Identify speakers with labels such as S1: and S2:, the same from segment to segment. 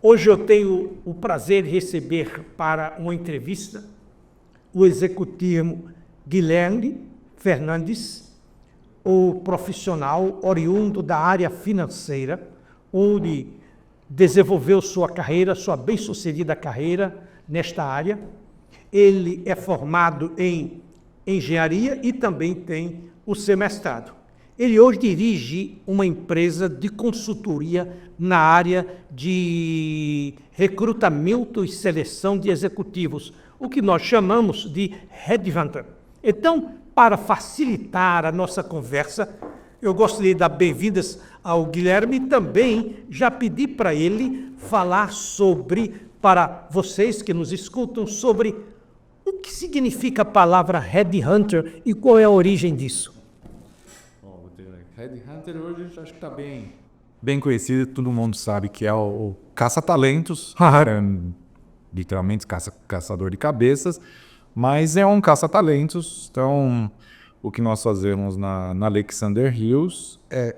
S1: Hoje eu tenho o prazer de receber para uma entrevista o executivo Guilherme Fernandes, o profissional oriundo da área financeira, onde desenvolveu sua carreira, sua bem-sucedida carreira nesta área. Ele é formado em engenharia e também tem o seu mestrado. Ele hoje dirige uma empresa de consultoria na área de recrutamento e seleção de executivos, o que nós chamamos de headhunter. Então, para facilitar a nossa conversa, eu gostaria de dar bem-vindas ao Guilherme e também já pedi para ele falar para vocês que nos escutam, sobre o que significa a palavra headhunter e qual é a origem disso.
S2: Headhunter hoje acho que está bem conhecido, todo mundo sabe que é o caça-talentos, literalmente caçador de cabeças, mas é um caça-talentos. Então, o que nós fazemos na Alexander Hills é,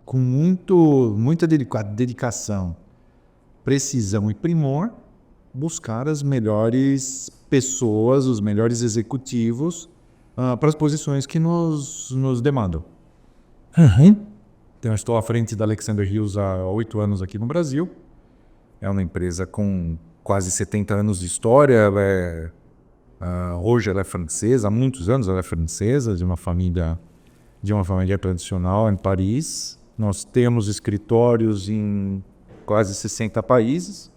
S2: com muita dedicação, precisão e primor, buscar as melhores pessoas, os melhores executivos para as posições que nos demandam. Então, eu estou à frente da Alexander Hills há 8 anos aqui no Brasil. É uma empresa com quase 70 anos de história. Hoje ela é francesa, há muitos anos ela é francesa, de uma família tradicional em Paris. Nós temos escritórios em quase 60 países,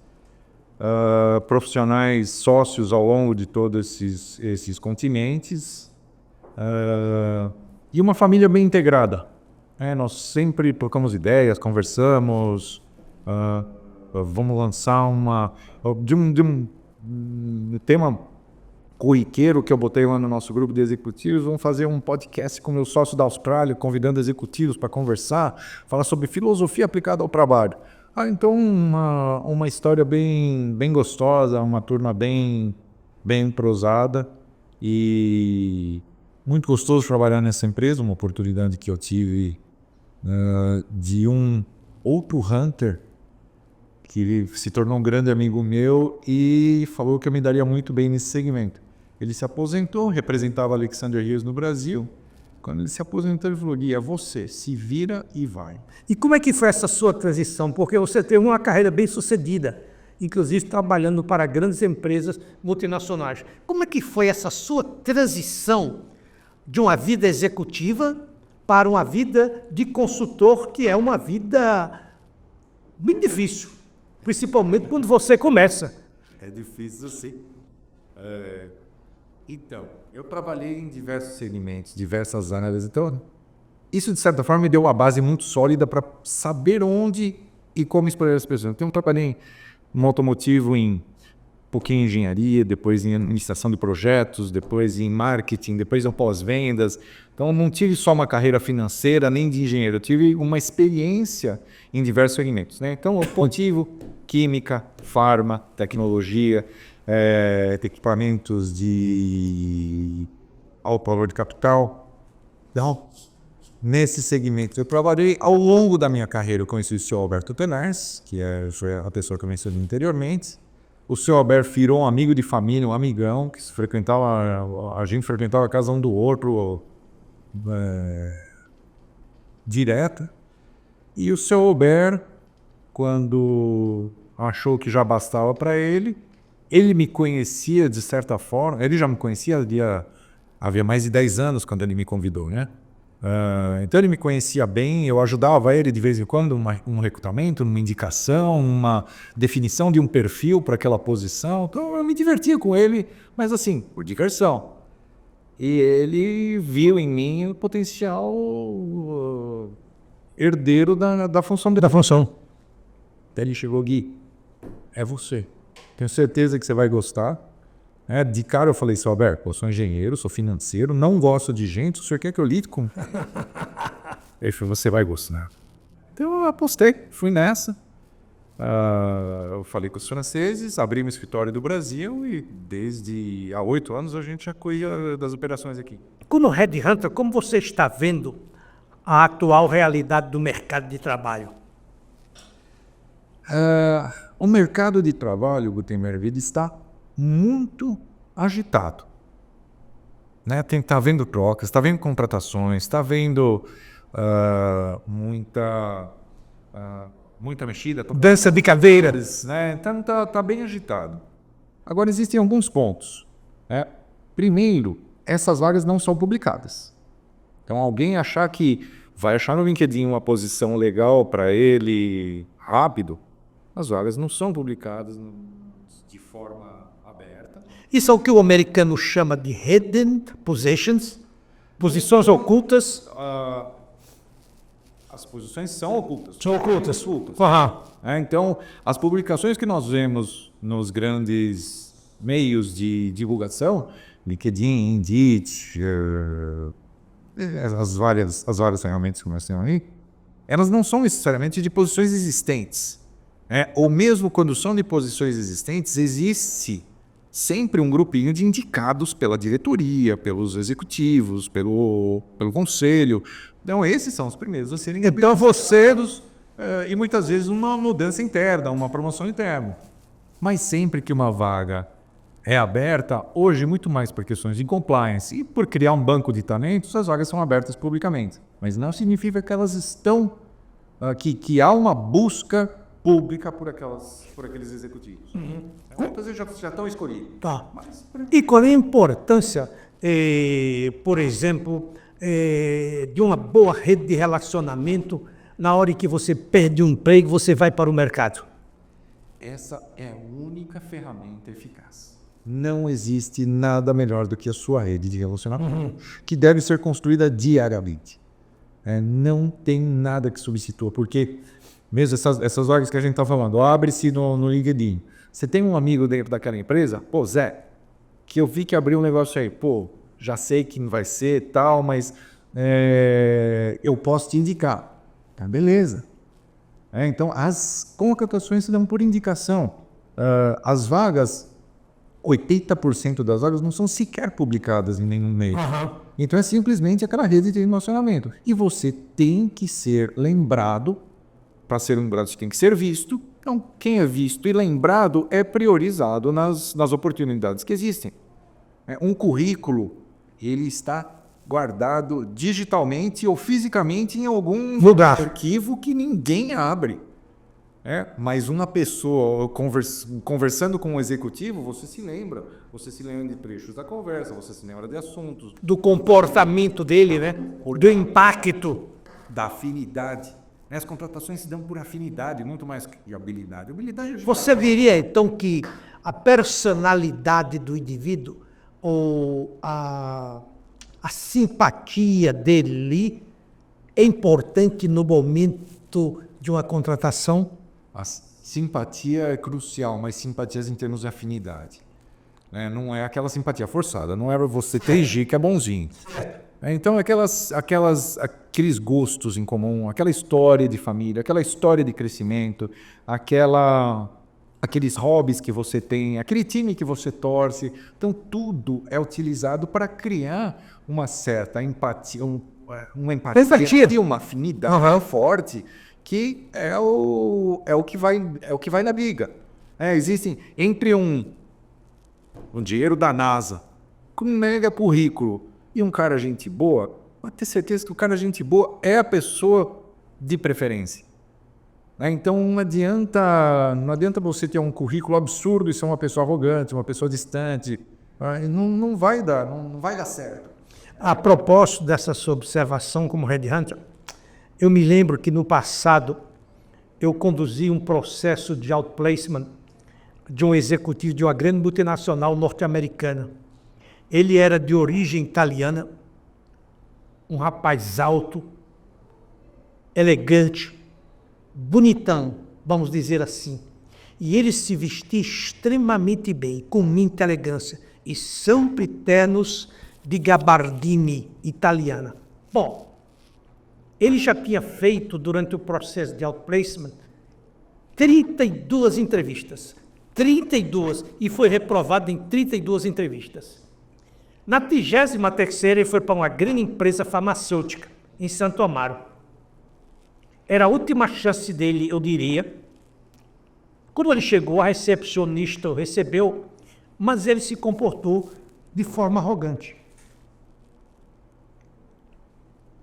S2: profissionais sócios ao longo de todos esses continentes, e uma família bem integrada. Nós sempre trocamos ideias, conversamos, vamos lançar de um tema corriqueiro que eu botei lá no nosso grupo de executivos. Vamos fazer um podcast com meu sócio da Austrália, convidando executivos para conversar, falar sobre filosofia aplicada ao trabalho. Então uma história bem gostosa, uma turma bem entrosada e muito gostoso trabalhar nessa empresa, uma oportunidade que eu tive de um outro hunter que se tornou um grande amigo meu e falou que eu me daria muito bem nesse segmento. Ele se aposentou, representava Alexander Hills no Brasil. Quando ele se aposentou, ele falou: Gui, é você, se vira e vai.
S1: E como é que foi essa sua transição? Porque você teve uma carreira bem sucedida, inclusive trabalhando para grandes empresas multinacionais. Como é que foi essa sua transição de uma vida executiva para uma vida de consultor, que é uma vida muito difícil, principalmente quando você começa?
S2: É difícil, sim. Então, eu trabalhei em diversos segmentos, diversas áreas. Então, isso, de certa forma, me deu uma base muito sólida para saber onde e como escolher as pessoas. Então, eu trabalhei no automotivo em pouquinho em engenharia, depois em administração de projetos, depois em marketing, depois em pós-vendas. Então, não tive só uma carreira financeira nem de engenheiro, eu tive uma experiência em diversos segmentos, né? Então, automotivo, química, farma, tecnologia, equipamentos de alto valor de capital. Então, nesse segmento, eu trabalhei ao longo da minha carreira. Eu conheci o senhor Alberto Tenars, que foi a pessoa que eu mencionei anteriormente. O senhor Alberto virou um amigo de família, um amigão, que a gente frequentava a casa um do outro direto. E o senhor Alberto, quando achou que já bastava para ele me conhecia de certa forma. Ele já me conhecia havia mais de 10 anos quando ele me convidou, né? Então ele me conhecia bem, eu ajudava ele de vez em quando um recrutamento, uma indicação, uma definição de um perfil para aquela posição. Então eu me divertia com ele, mas assim, por diversão. E ele viu em mim o potencial herdeiro da função dele.
S1: Da função.
S2: Até ele chegou: Gui, é você. Tenho certeza que você vai gostar. De cara eu falei: seu Alberto, eu sou engenheiro, sou financeiro, não gosto de gente, o senhor quer que eu lide com? Ele falou: você vai gostar. Então eu apostei, fui nessa. Eu falei com os franceses, abri meu escritório do Brasil e desde há 8 anos a gente já cuida das operações aqui.
S1: No Headhunter, como você está vendo a atual realidade do mercado de trabalho?
S2: O mercado de trabalho, Gutenberg, ele está muito agitado. Né? Tá havendo trocas, está havendo contratações, está havendo muita mexida.
S1: Dança de cadeiras.
S2: Né? Então tá bem agitado. Agora, existem alguns pontos. Né? Primeiro, essas vagas não são publicadas. Então, alguém achar que vai achar no LinkedIn uma posição legal para ele rápido, as vagas não são publicadas de forma aberta.
S1: Isso é o que o americano chama de hidden positions, posições ocultas.
S2: As posições são ocultas.
S1: São ocultas.
S2: Uhum. Então, as publicações que nós vemos nos grandes meios de divulgação, LinkedIn, Indeed, as várias ferramentas que nós temos aí, elas não são necessariamente de posições existentes. Ou mesmo quando são de posições existentes, existe sempre um grupinho de indicados pela diretoria, pelos executivos, pelo conselho. Então, esses são os primeiros a serem publicados. E muitas vezes uma mudança interna, uma promoção interna. Mas sempre que uma vaga é aberta, hoje muito mais por questões de compliance e por criar um banco de talentos, as vagas são abertas publicamente. Mas não significa que elas estão, que há uma busca pública por aqueles executivos. Muitas vezes já estão escolhidos.
S1: Tá. E qual é a importância, por exemplo, de uma boa rede de relacionamento na hora que você perde um emprego, você vai para o mercado?
S2: Essa é a única ferramenta eficaz. Não existe nada melhor do que a sua rede de relacionamento, que deve ser construída diariamente. Não tem nada que substitua, porque mesmo essas vagas que a gente está falando, abre-se no LinkedIn. Você tem um amigo dentro daquela empresa? Pô, Zé, que eu vi que abriu um negócio aí. Pô, já sei que não vai ser tal, mas eu posso te indicar. Tá, beleza. Então, as contratações se dão por indicação. As vagas, 80% das vagas não são sequer publicadas em nenhum meio. Então, é simplesmente aquela rede de relacionamento. E você tem que ser lembrado. Para ser lembrado, você tem que ser visto. Então, quem é visto e lembrado é priorizado nas oportunidades que existem. Um currículo, ele está guardado digitalmente ou fisicamente em algum
S1: lugar,
S2: arquivo que ninguém abre. Mas uma pessoa conversando com um executivo, você se lembra de trechos da conversa, você se lembra de assuntos.
S1: Do comportamento dele, né? Do impacto.
S2: Da afinidade. As contratações se dão por afinidade, muito mais que habilidade.
S1: Você diria, então, que a personalidade do indivíduo ou a simpatia dele é importante no momento de uma contratação?
S2: A simpatia é crucial, mas simpatias em termos de afinidade. Não é aquela simpatia forçada, não é você TG que é bonzinho. Então, aqueles gostos em comum, aquela história de família, aquela história de crescimento, aqueles hobbies que você tem, aquele time que você torce. Então, tudo é utilizado para criar uma certa empatia, uma empatia e uma afinidade forte, que é o que vai na briga. Existem entre um dinheiro da NASA, com um mega currículo, e um cara gente boa, pode ter certeza que o cara gente boa é a pessoa de preferência. Então não adianta você ter um currículo absurdo e ser uma pessoa arrogante, uma pessoa distante. Não vai dar certo.
S1: A propósito dessa sua observação como headhunter, eu me lembro que no passado eu conduzi um processo de outplacement de um executivo de uma grande multinacional norte-americana. Ele era de origem italiana, um rapaz alto, elegante, bonitão, vamos dizer assim. E ele se vestia extremamente bem, com muita elegância, e sempre ternos de gabardine italiana. Bom, ele já tinha feito, durante o processo de outplacement, 32 entrevistas. 32, e foi reprovado em 32 entrevistas. Na 33ª, ele foi para uma grande empresa farmacêutica, em Santo Amaro. Era a última chance dele, eu diria, Quando ele chegou, a recepcionista o recebeu, mas ele se comportou de forma arrogante.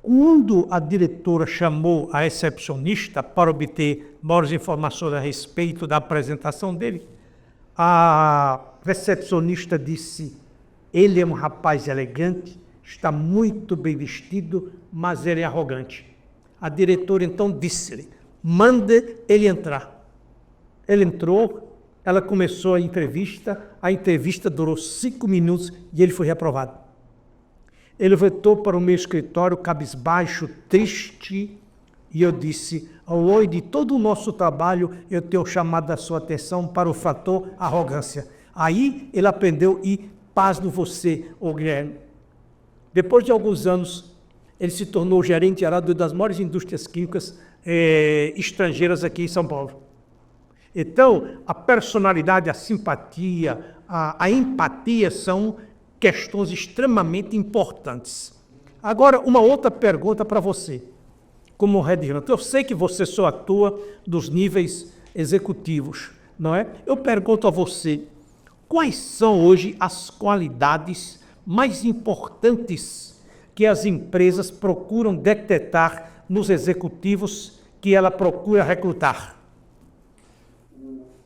S1: Quando a diretora chamou a recepcionista para obter maiores informações a respeito da apresentação dele, a recepcionista disse: ele é um rapaz elegante, está muito bem vestido, mas ele é arrogante. A diretora então disse-lhe: mande ele entrar. Ele entrou, ela começou a entrevista durou 5 minutos e ele foi reprovado. Ele voltou para o meu escritório, cabisbaixo, triste, e eu disse: ao longo de todo o nosso trabalho, eu tenho chamado a sua atenção para o fator arrogância. Aí ele aprendeu e pasmo você, ô Guilherme. Depois de alguns anos, ele se tornou gerente geral de uma das maiores indústrias químicas estrangeiras aqui em São Paulo. Então, a personalidade, a simpatia, a empatia são questões extremamente importantes. Agora, uma outra pergunta para você, como headhunter. Eu sei que você só atua dos níveis executivos, não é? Eu pergunto a você, quais são hoje as qualidades mais importantes que as empresas procuram detectar nos executivos que ela procura recrutar?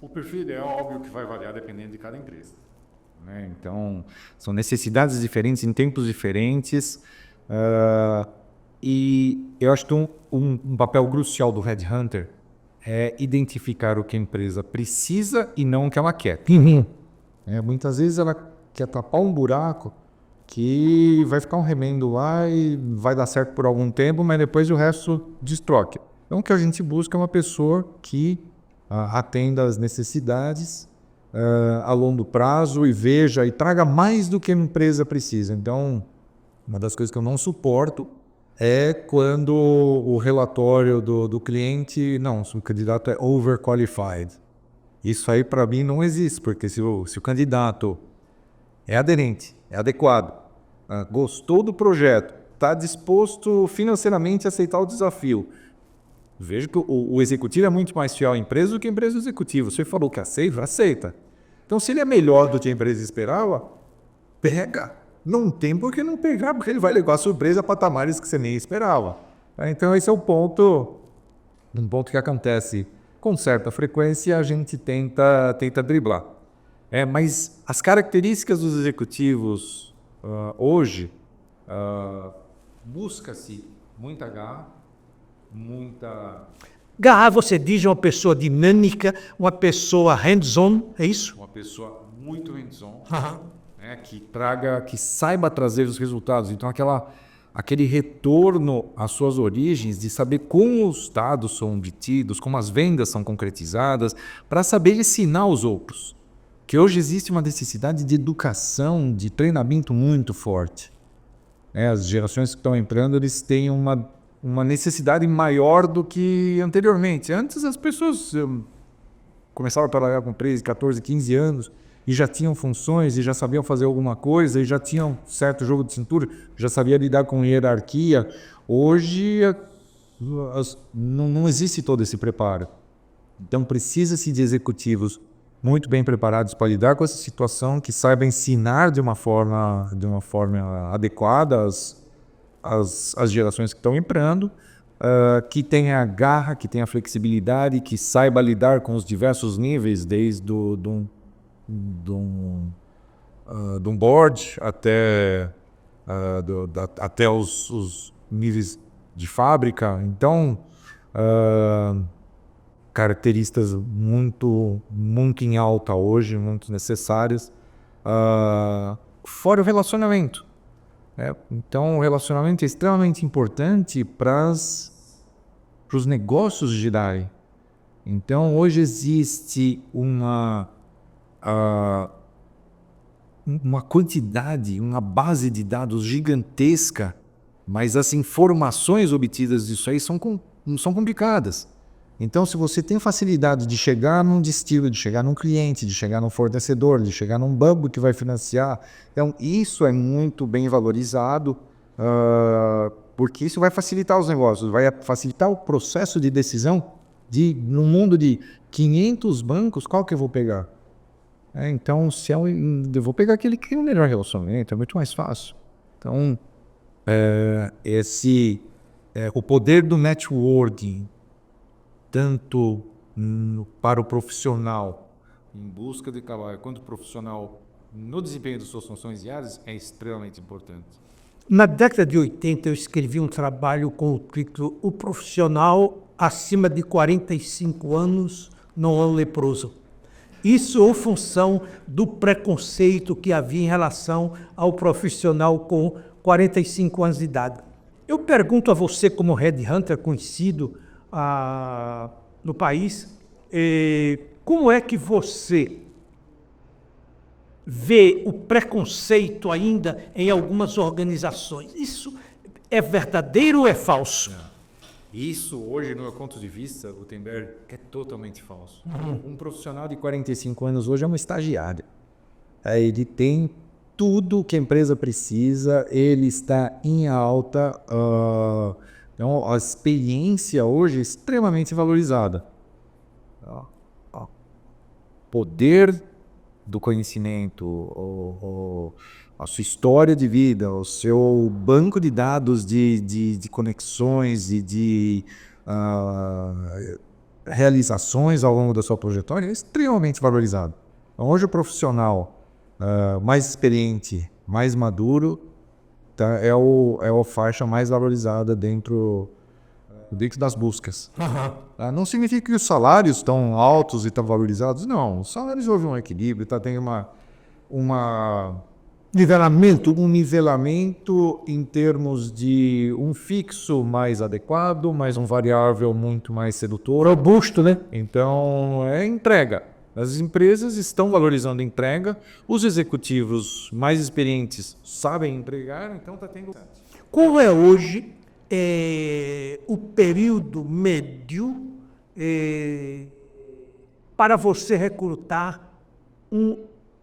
S2: O perfil ideal é óbvio que vai variar dependendo de cada empresa, né? Então, são necessidades diferentes em tempos diferentes, e eu acho que um papel crucial do headhunter é identificar o que a empresa precisa e não o que ela quer. Muitas vezes ela quer tapar um buraco que vai ficar um remendo lá e vai dar certo por algum tempo, mas depois o resto destroca. Então, o que a gente busca é uma pessoa que atenda às necessidades a longo prazo e veja e traga mais do que a empresa precisa. Então, uma das coisas que eu não suporto é quando o relatório do cliente, não, se o candidato é overqualified. Isso aí para mim não existe, porque se o candidato é aderente, é adequado, gostou do projeto, está disposto financeiramente a aceitar o desafio, veja que o executivo é muito mais fiel à empresa do que a empresa ao executivo. Você falou que aceita. Então, se ele é melhor do que a empresa esperava, pega. Não tem por que não pegar, porque ele vai levar a surpresa a patamares que você nem esperava. Então, esse é um ponto que acontece com certa frequência e a gente tenta driblar. Mas as características dos executivos hoje, busca-se muita garra,
S1: Garra, você diz, uma pessoa dinâmica, uma pessoa hands-on, é isso?
S2: Uma pessoa muito hands-on, que saiba trazer os resultados. Então, aquele retorno às suas origens, de saber como os dados são obtidos, como as vendas são concretizadas, para saber ensinar os outros. Que hoje existe uma necessidade de educação, de treinamento muito forte. As gerações que estão entrando, eles têm uma necessidade maior do que anteriormente. Antes as pessoas começavam a trabalhar com 13, 14, 15 anos e já tinham funções, e já sabiam fazer alguma coisa, e já tinham certo jogo de cintura, já sabia lidar com hierarquia. Hoje não existe todo esse preparo. Então precisa-se de executivos muito bem preparados para lidar com essa situação, que saibam ensinar de uma forma adequada as gerações que estão entrando, que tenha a garra, que tenha a flexibilidade, que saiba lidar com os diversos níveis, desde de um board até os níveis de fábrica. Então, características muito em alta hoje, muito necessárias, fora o relacionamento. Então, o relacionamento é extremamente importante para os negócios girarem. Então, hoje existe uma quantidade, uma base de dados gigantesca, mas as informações obtidas disso aí são complicadas. Então, se você tem facilidade de chegar num destino, de chegar num cliente, de chegar num fornecedor, de chegar num banco que vai financiar, então isso é muito bem valorizado, porque isso vai facilitar os negócios, vai facilitar o processo de decisão no mundo de 500 bancos, qual que eu vou pegar? Então, se eu vou pegar aquele que tem o melhor relacionamento, é muito mais fácil. Então, o poder do networking, tanto para o profissional em busca de trabalho, quanto o profissional no desempenho das suas funções diárias, é extremamente importante.
S1: Na década de 80, eu escrevi um trabalho com o título O Profissional acima de 45 anos não é um leproso. Isso ou função do preconceito que havia em relação ao profissional com 45 anos de idade. Eu pergunto a você, como headhunter conhecido no país, como é que você vê o preconceito ainda em algumas organizações? Isso é verdadeiro ou é falso?
S2: Isso, hoje, no meu ponto de vista, Gutenberg, é totalmente falso. Um profissional de 45 anos hoje é um estagiário. Ele tem tudo que a empresa precisa, ele está em alta. Então, a experiência hoje é extremamente valorizada. Poder do conhecimento, a sua história de vida, o seu banco de dados de conexões e de realizações ao longo da sua trajetória é extremamente valorizado. Então, hoje o profissional mais experiente, mais maduro, tá, é a faixa mais valorizada dentro das buscas. Não significa que os salários estão altos e estão valorizados, não. Os salários houve um equilíbrio, tem um nivelamento em termos de um fixo mais adequado, mais um variável muito mais sedutor.
S1: Robusto, né?
S2: Então, é entrega. As empresas estão valorizando a entrega, os executivos mais experientes sabem entregar, então está tendo...
S1: Qual é hoje o período médio para você recrutar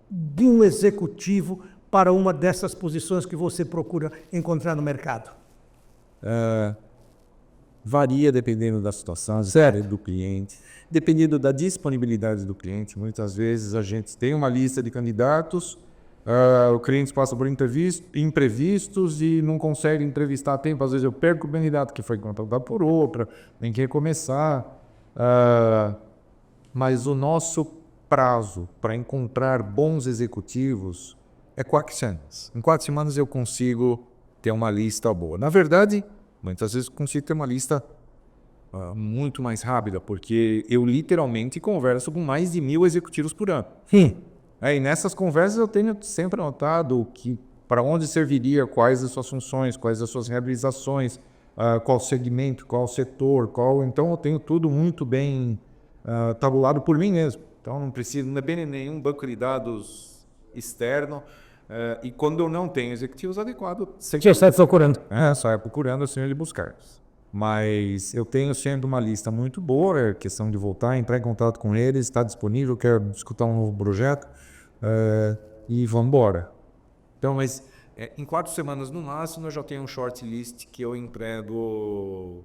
S1: de um executivo para uma dessas posições que você procura encontrar no mercado?
S2: Varia dependendo da situação, do cliente, dependendo da disponibilidade do cliente. Muitas vezes a gente tem uma lista de candidatos, o cliente passa por imprevistos e não consegue entrevistar a tempo. Às vezes eu perco o candidato que foi contratado por outra, tem que recomeçar. Mas o nosso prazo para encontrar bons executivos é 4 semanas. Em 4 semanas eu consigo ter uma lista boa. Na verdade, muitas vezes eu consigo ter uma lista muito mais rápida, porque eu literalmente converso com mais de 1.000 executivos por ano. E nessas conversas eu tenho sempre anotado para onde serviria, quais as suas funções, quais as suas realizações, qual segmento, qual setor, então eu tenho tudo muito bem tabulado por mim mesmo. Então não depende de nenhum banco de dados externo. E quando eu não tenho executivos adequados,
S1: você sai procurando.
S2: Saio procurando assim de buscar. Mas eu tenho sempre uma lista muito boa, é questão de voltar, entrar em contato com eles, estar disponível, quero escutar um novo projeto e vamos embora. Então, mas em 4 semanas no máximo eu já tenho um shortlist que eu entrego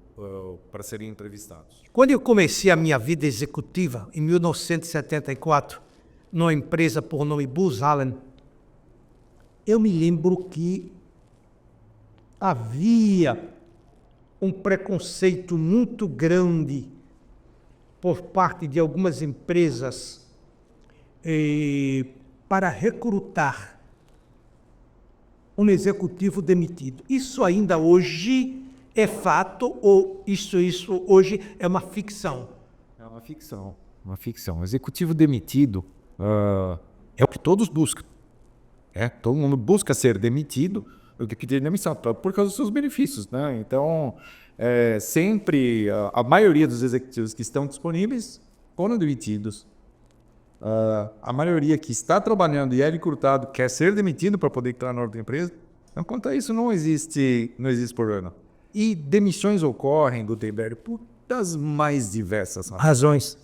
S2: para serem entrevistados.
S1: Quando eu comecei a minha vida executiva, em 1974, numa empresa por nome Booz Allen, eu me lembro que havia um preconceito muito grande por parte de algumas empresas para recrutar um executivo demitido. Isso ainda hoje é fato ou isso hoje é uma ficção?
S2: É uma ficção. O executivo demitido é o que todos buscam. Todo mundo busca ser demitido, que tem demissão, por causa dos seus benefícios, né? Então, sempre a maioria dos executivos que estão disponíveis foram demitidos. A maioria que está trabalhando e é recrutado quer ser demitido para poder entrar na outra empresa. Então, quanto a isso, não existe problema. E demissões ocorrem, Gutenberg, por das mais diversas
S1: razões.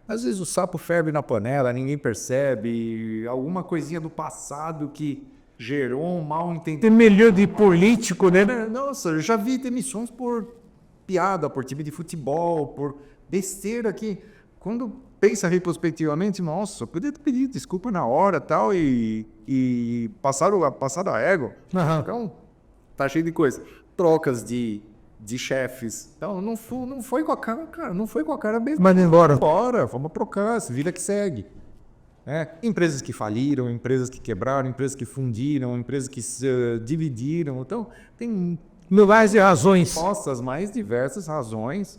S2: Às vezes o sapo ferve na panela, ninguém percebe, alguma coisinha do passado que gerou um mal entendimento.
S1: Tem melhor de político, né?
S2: Nossa, eu já vi demissões por piada, por time de futebol, por besteira que quando pensa retrospectivamente, nossa, eu podia ter pedido desculpa na hora tal, e passar a égua. Então, tá cheio de coisa. Trocas de chefes. Então, não foi com a cara, não foi com a cara mesmo.
S1: Mas embora.
S2: Bora, vamos trocar, vida que segue. Empresas que faliram, empresas que quebraram, empresas que fundiram, empresas que se dividiram. Então, tem
S1: Milhares de razões.
S2: as mais diversas razões.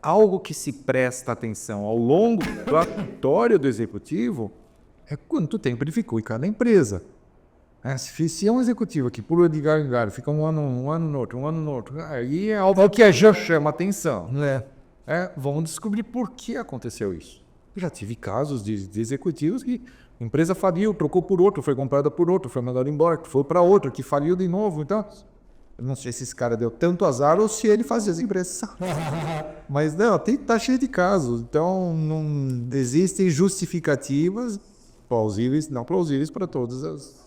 S2: Algo que se presta atenção ao longo da trajetória do executivo é quanto tempo ele ficou em cada empresa. Se é um executivo que pula de galho em galho, fica um ano no outro, aí é algo que já chama atenção. Vamos descobrir por que aconteceu isso. Eu já tive casos de executivos que a empresa faliu, trocou por outro, foi comprada por outro, foi mandado embora, foi para outro, que faliu de novo. Então, eu não sei se esse cara deu tanto azar ou se ele fazia as empresas. Mas não, tá cheio de casos. Então, não existem justificativas plausíveis, não plausíveis para todas as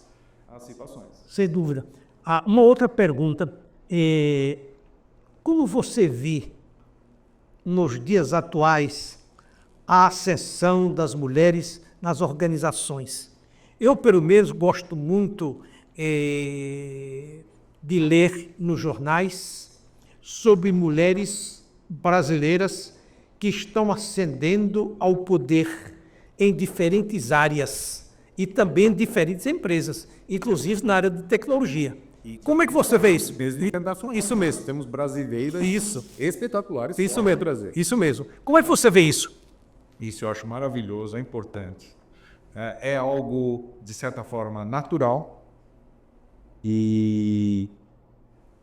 S2: situações.
S1: Sem dúvida. Uma outra pergunta. Como você vê, nos dias atuais, a ascensão das mulheres nas organizações? Eu, pelo menos, gosto muito de ler nos jornais sobre mulheres brasileiras que estão ascendendo ao poder em diferentes áreas e também em diferentes empresas, inclusive na área de tecnologia. Como é que você vê isso?
S2: Isso mesmo, temos brasileiras espetaculares.
S1: Isso mesmo, Brasil. Isso mesmo. Como é que você vê isso?
S2: Isso eu acho maravilhoso, é importante. É algo, de certa forma, natural.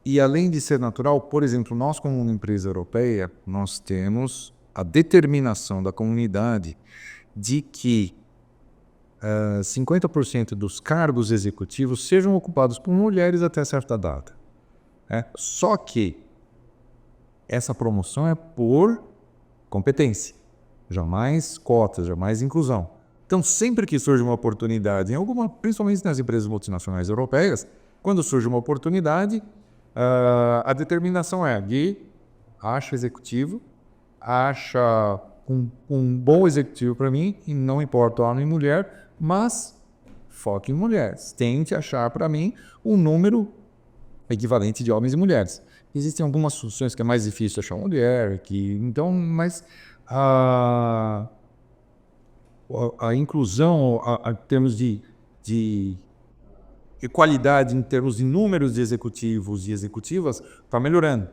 S2: E além de ser natural, por exemplo, nós como uma empresa europeia, nós temos a determinação da comunidade de que 50% dos cargos executivos sejam ocupados por mulheres até certa data. Só que essa promoção é por competência, jamais cotas, jamais inclusão. Então, sempre que surge uma oportunidade, principalmente nas empresas multinacionais europeias, quando surge uma oportunidade, a determinação é de acha executivo, acha um bom executivo para mim, e não importa homem e mulher, mas foque em mulheres. Tente achar para mim um número equivalente de homens e mulheres. Existem algumas funções que é mais difícil achar mulher, mas a inclusão em termos de equalidade, em termos de números de executivos e executivas, está melhorando.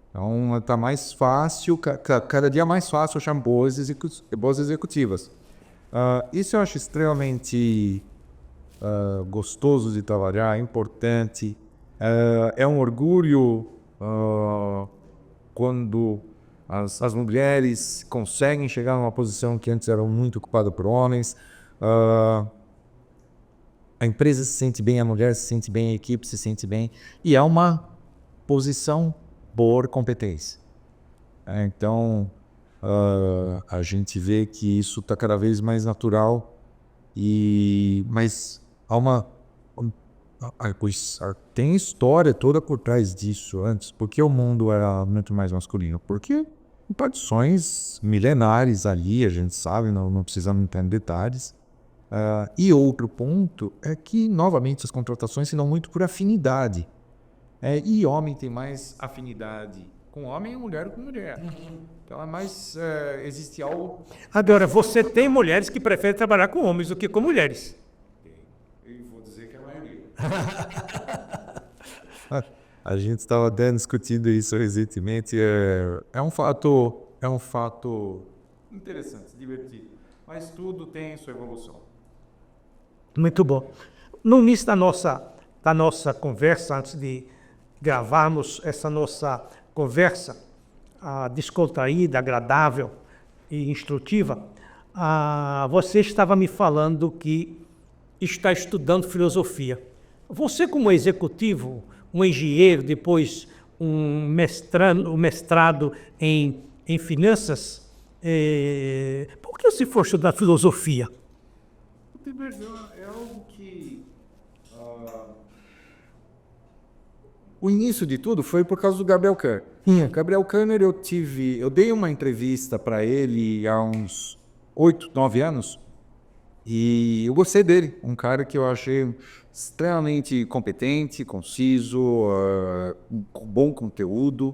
S2: Então, está mais fácil, cada dia mais fácil achar boas executivas. Isso eu acho extremamente gostoso de trabalhar, importante. É um orgulho quando as mulheres conseguem chegar numa posição que antes era muito ocupada por homens. A empresa se sente bem, a mulher se sente bem, a equipe se sente bem. E é uma posição por competência. Então, a gente vê que isso está cada vez mais natural, mas tem história toda por trás disso antes. Por que o mundo era muito mais masculino? Porque tradições milenares ali, a gente sabe, não precisamos entrar em detalhes. E outro ponto é que, novamente, as contratações se dão muito por afinidade. E homem tem mais afinidade com homem e mulher com mulher. Então é mais. Existe algo.
S1: Agora, você tem mulheres que preferem trabalhar com homens do que com mulheres.
S2: Eu vou dizer que é a maioria. A gente estava até discutindo isso recentemente. É um fato interessante, divertido. Mas tudo tem sua evolução.
S1: Muito bom. No início da nossa conversa, antes de gravarmos essa nossa conversa descontraída, agradável e instrutiva, você estava me falando que está estudando filosofia. Você, como executivo, um engenheiro, depois um mestrado em finanças, por que você for estudar filosofia?
S2: É algo que O início de tudo foi por causa do Gabriel Kerr. Gabriel Kerner, eu dei uma entrevista para ele há uns 8, 9 anos e eu gostei dele. Um cara que eu achei extremamente competente, conciso, com bom conteúdo.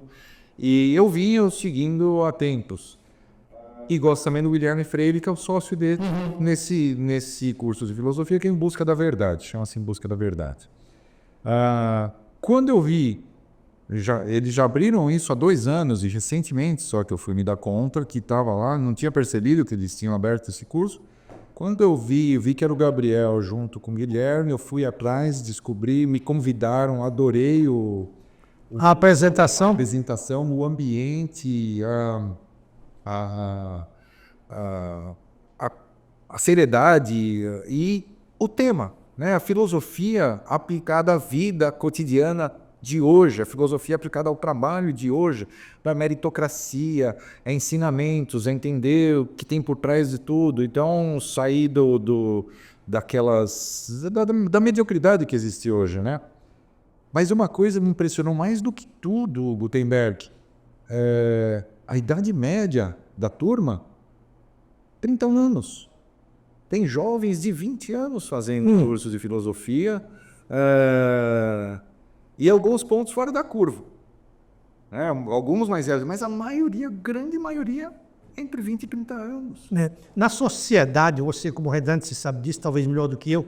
S2: E eu vinha o seguindo há tempos. E gosto também do Guilherme Freire, que é o sócio dele nesse curso de filosofia, que é Em Busca da Verdade. Chama-se Em Busca da Verdade. Quando eu vi, eles já abriram isso há 2 anos, e recentemente, só que eu fui me dar conta que estava lá, não tinha percebido que eles tinham aberto esse curso. Quando eu vi que era o Gabriel junto com o Guilherme, eu fui atrás, descobri, me convidaram, adorei
S1: A
S2: a
S1: apresentação?
S2: apresentação, o ambiente, a, a, a, a seriedade e o tema, né? A filosofia aplicada à vida cotidiana de hoje, a filosofia aplicada ao trabalho de hoje, para meritocracia, a ensinamentos, a entender o que tem por trás de tudo. Então, sair da mediocridade que existe hoje, né? Mas uma coisa me impressionou mais do que tudo, Gutenberg, a idade média da turma, 30 anos. Tem jovens de 20 anos fazendo cursos de filosofia e alguns pontos fora da curva. Né? Alguns mais velhos, mas a maioria, grande maioria, entre 20 e 30 anos.
S1: Né? Na sociedade, você como redante, você sabe disso, talvez melhor do que eu,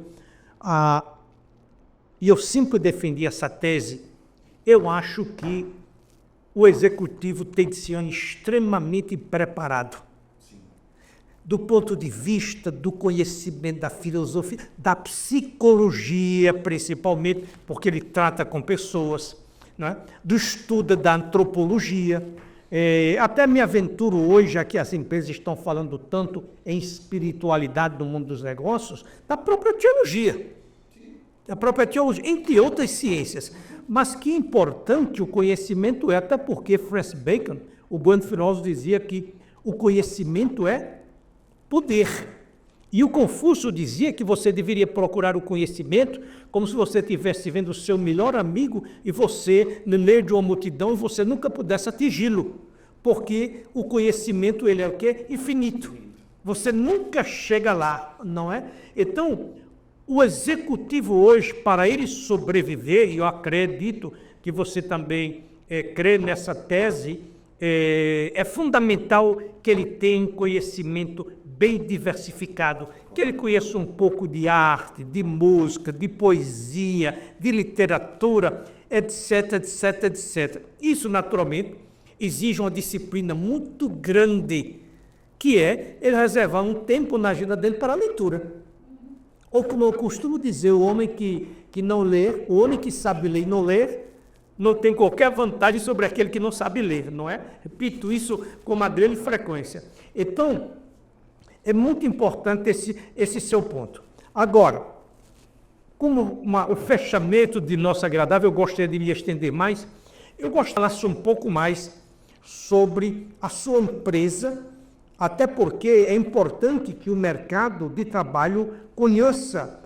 S1: e eu sempre defendi essa tese, eu acho que o executivo tem de ser extremamente preparado. Do ponto de vista do conhecimento da filosofia, da psicologia, principalmente, porque ele trata com pessoas, não é? Do estudo da antropologia. Até me aventuro hoje, já que as empresas estão falando tanto em espiritualidade no mundo dos negócios, da própria teologia. Da própria teologia, entre outras ciências. Mas que importante o conhecimento é, até porque Francis Bacon, o grande filósofo, dizia que o conhecimento é poder. E o Confúcio dizia que você deveria procurar o conhecimento como se você estivesse vendo o seu melhor amigo e você, no meio de uma multidão, e você nunca pudesse atingi-lo. Porque o conhecimento, ele é o quê? Infinito. Você nunca chega lá, não é? Então, o executivo hoje, para ele sobreviver, e eu acredito que você também crê nessa tese, é fundamental que ele tenha um conhecimento bem diversificado, que ele conheça um pouco de arte, de música, de poesia, de literatura, etc, etc, etc. Isso, naturalmente, exige uma disciplina muito grande, que é ele reservar um tempo na agenda dele para a leitura. Ou como eu costumo dizer, o homem que não lê, o homem que sabe ler e não ler, não tem qualquer vantagem sobre aquele que não sabe ler, não é? Repito isso com uma grande frequência. Então, é muito importante esse seu ponto. Agora, como o fechamento de nosso agradável, eu gostaria de me estender mais, eu gostaria de falar um pouco mais sobre a sua empresa, até porque é importante que o mercado de trabalho conheça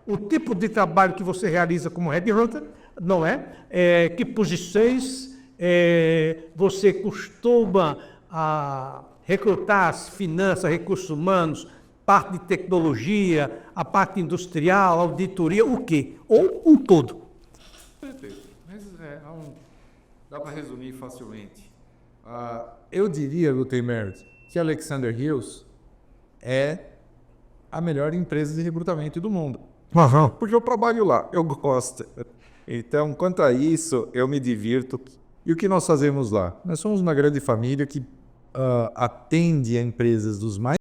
S1: o tipo de trabalho que você realiza como headhunter, não é? Que posições você costuma recrutar, as finanças, recursos humanos, parte de tecnologia, a parte industrial, auditoria, o quê? Ou um todo.
S2: Perfeito. Mas dá para resumir facilmente. Eu diria, Gutenberg, que Alexander Hills é a melhor empresa de recrutamento do mundo.
S1: Uhum.
S2: Porque eu trabalho lá, eu gosto. Então, quanto a isso, eu me divirto. E o que nós fazemos lá? Nós somos uma grande família que atende a empresas dos mais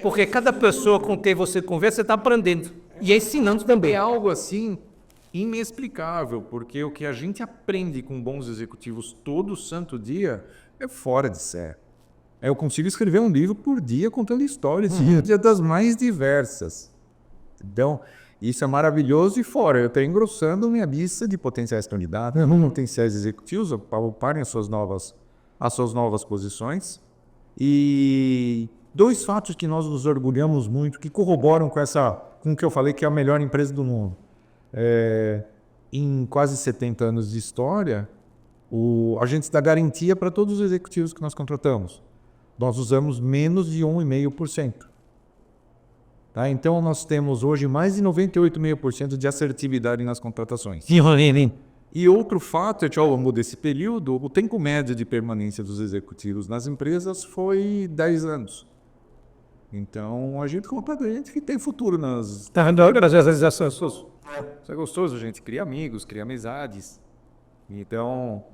S1: Porque cada pessoa com quem você conversa, você está aprendendo e ensinando também.
S2: É algo assim inexplicável, porque o que a gente aprende com bons executivos todo santo dia é fora de série. Eu consigo escrever um livro por dia contando histórias das mais diversas. Então, isso é maravilhoso e fora. Eu estou engrossando minha lista de potenciais candidatos, potenciais executivos, para ocuparem as suas novas posições. E 2 fatos que nós nos orgulhamos muito, que corroboram com o que eu falei que é a melhor empresa do mundo. Em quase 70 anos de história, a gente dá garantia para todos os executivos que nós contratamos. Nós usamos menos de 1,5%. Tá? Então, nós temos hoje mais de 98,5% de assertividade nas contratações. E outro fato é que, ao longo desse período, o tempo médio de permanência dos executivos nas empresas foi 10 anos. Então, a gente conta com gente que tem futuro nas... Isso é gostoso, a gente cria amigos, cria amizades. Então,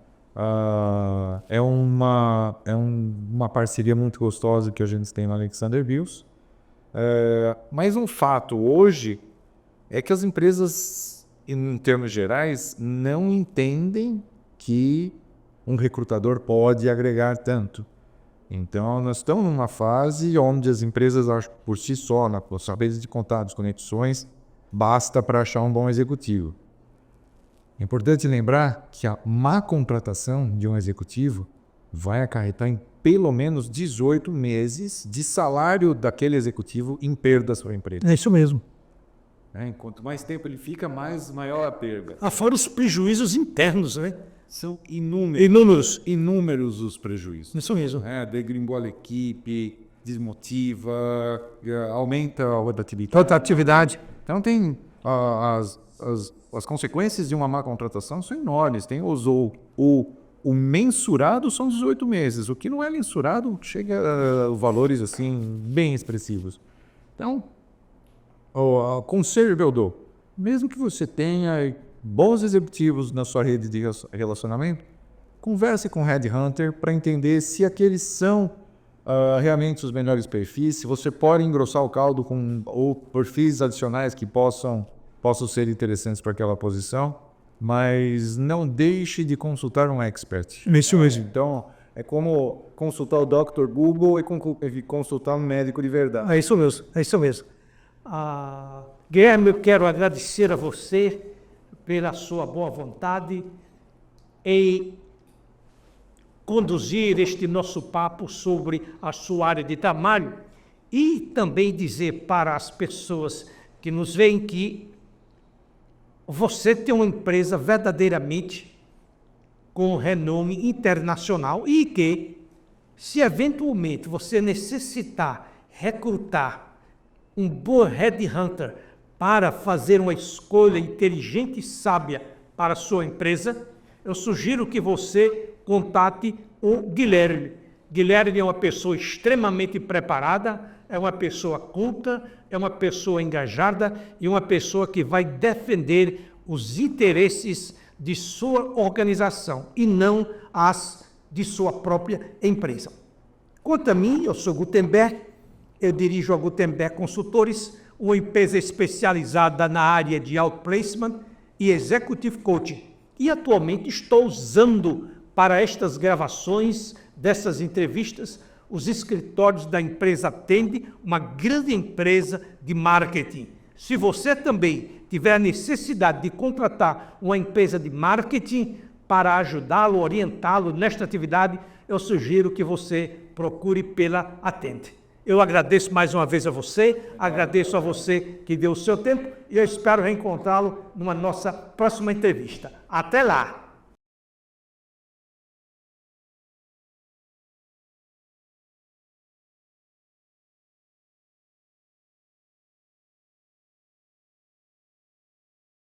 S2: é uma parceria muito gostosa que a gente tem na Alexander Bills. Mas um fato hoje é que as empresas, em termos gerais, não entendem que um recrutador pode agregar tanto. Então, nós estamos numa fase onde as empresas, por si só, na sua base de contatos, conexões, basta para achar um bom executivo. É importante lembrar que a má contratação de um executivo vai acarretar em pelo menos 18 meses de salário daquele executivo em perda à sua empresa.
S1: É isso mesmo.
S2: Quanto mais tempo ele fica, maior a perda.
S1: Fora os prejuízos internos, né?
S2: São inúmeros os prejuízos.
S1: Isso mesmo.
S2: Degringola a equipe, desmotiva, aumenta a rotatividade. Então tem as consequências de uma má contratação são enormes. Tem o mensurado são 18 meses. O que não é mensurado chega a valores assim bem expressivos. Então, o conselho que eu dou, mesmo que você tenha bons executivos na sua rede de relacionamento, converse com o Headhunter para entender se aqueles são realmente os melhores perfis, se você pode engrossar o caldo com perfis adicionais que possam ser interessantes para aquela posição, mas não deixe de consultar um expert.
S1: Isso mesmo.
S2: Então, é como consultar o Dr. Google e consultar um médico de verdade.
S1: É isso mesmo. Guilherme, eu quero agradecer a você pela sua boa vontade em conduzir este nosso papo sobre a sua área de trabalho e também dizer para as pessoas que nos veem que você tem uma empresa verdadeiramente com renome internacional e que, se eventualmente você necessitar recrutar um bom headhunter para fazer uma escolha inteligente e sábia para a sua empresa, eu sugiro que você contate o Guilherme. Guilherme é uma pessoa extremamente preparada, é uma pessoa culta, é uma pessoa engajada e uma pessoa que vai defender os interesses de sua organização e não as de sua própria empresa. Quanto a mim, eu sou Gutenberg, eu dirijo a Gutenberg Consultores, uma empresa especializada na área de outplacement e executive coaching. E atualmente estou usando para estas gravações dessas entrevistas os escritórios da empresa Tende, uma grande empresa de marketing. Se você também tiver a necessidade de contratar uma empresa de marketing para ajudá-lo, orientá-lo nesta atividade, eu sugiro que você procure pela Atende. Eu agradeço mais uma vez a você, agradeço a você que deu o seu tempo e eu espero reencontrá-lo numa nossa próxima entrevista. Até lá!